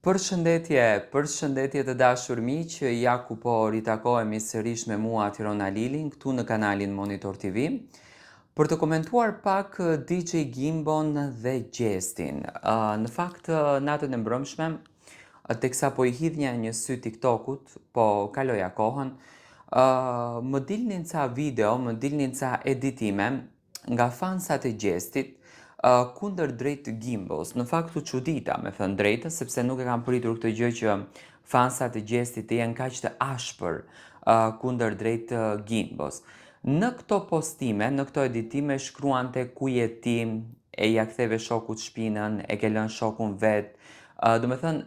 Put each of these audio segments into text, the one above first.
Përshëndetje të dashur miq, ja ku po ritakohemi sërish me mua Tirona Lilin këtu në kanalin Monitor TV për të komentuar pak DJ Gimbon dhe Gjestin. Në fakt, natën e mbrëmshme, teksa po I hidhja një sy TikTokut, po kaloja kohën, më dilnin ca video, më dilnin ca editime nga fansat e Gjestit, kundër drejt Gimbos. Në fakt u çudita, me thënë drejtën, sepse nuk e kam pritur këtë gjë që fansat e Gjestit të jenë kaq të ashpër kundër drejt Gimbos. Në këto postime, në këto editime shkruante ku je ti, e ja ktheve shokut shpinën, e ke lënë shokun vet. Do me thënë,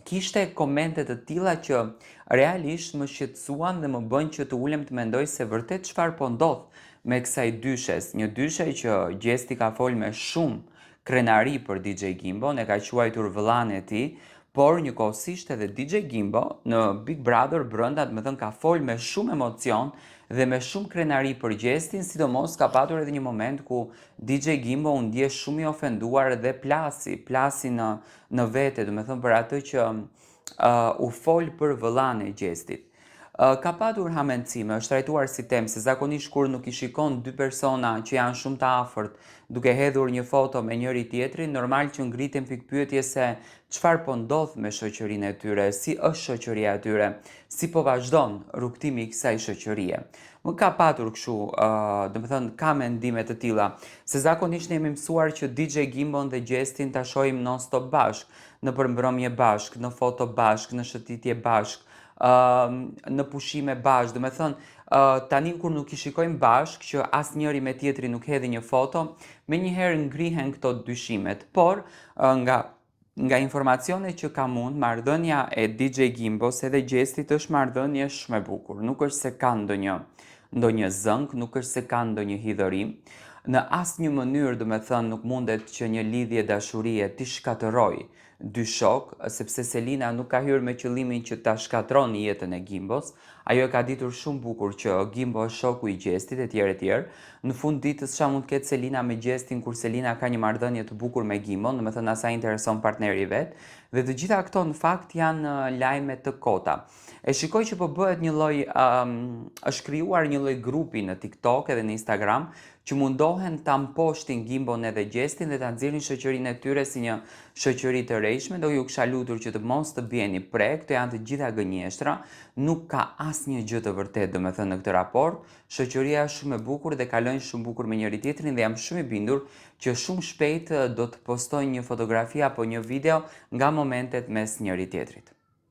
kishte komente të tilla që realisht më shqetësuan dhe më bën që të ulem të mendoj se vërtet çfarë po ndodh me kësaj dyshes. Një dyshe që Gjesti ka folë me shumë krenari për DJ Gimbo, e ka quajtur vëllan e tij, por njëkohësisht edhe DJ Gimbo në Big Brother brenda, do të thënë, ka folë me shumë emocion dhe me shumë krenari për Gjestin, sidomos ka patur edhe një moment ku DJ Gimbo u ndje shumë I ofenduar dhe plasi në vete, do të thënë, për atë që u folë për vëllan e Gjestit. Ka patur hamencime, është trajtuar si temë, se zakonisht kur nuk I shikon dy persona që janë shumë të afërt, duke hedhur një foto me njëri tjetrin, normal që ngritem pikpyetje se çfarë po ndodh me shoqërinë e tyre, si është shoqëria e tyre, si po vazhdon rrugtimi I kësaj shoqërie. Më ka patur kështu, do të thënë, ka mendime të tilla, se zakonisht ne jemi mësuar që DJ Gimbon dhe Gjestin ta shohim non-stop bashk, në përmbrëmje bashk, në foto bashk, në shëtitje bashk, në pushime bashk, do me thënë, tani kur nuk I shikojmë bashk, që asë njëri me tjetri nuk hedhi një foto, me njëherë ngrihen këto dyshimet, por nga informacionet që kam unë, marrëdhënia e DJ Gimbos edhe Gjestit është marrëdhënie shumë e bukur, nuk është se ka ndonjë zënk, nuk është se ka ndonjë hidhërim, në asnjë mënyrë, do me thënë, nuk mundet që një lidhje dashurie t'i shkatërroj dy shok, sepse Selina nuk ka hyrë me qëllimin që ta shkatron jetën e Gimbos. Ajo e ka ditur shumë bukur që Gimbo është shoku I Gjestit e tjerë e tjerë. Në fund ditës çfarë mund të ketë Selina me Gjestin kur Selina ka një marrëdhënie të bukur me Gimbon, do të thënë asaj intereson partneri I vet, dhe të gjitha këto në fakt janë lajme të kota. E shikoj që po bëhet një lloj, është krijuar një lloj grupi në TikTok edhe në Instagram që mundohen ta mposhtin Gimbon edhe Gjestin dhe ta nxjerrin shoqërinë e tyre si një shoqëri të rrejshme. Do ju kisha lutur që të mos të bjeni pre, këto janë të gjitha gënjeshtra, nuk ka asnjë gjë të vërtetë, do me thënë, në këtë raport. Shoqëria është shumë e bukur dhe kalojnë shumë bukur me njëri tjetrin dhe jam shumë I bindur që shumë shpejt do të postojnë një fotografi apo një video nga momentet mes njëri tjetrit.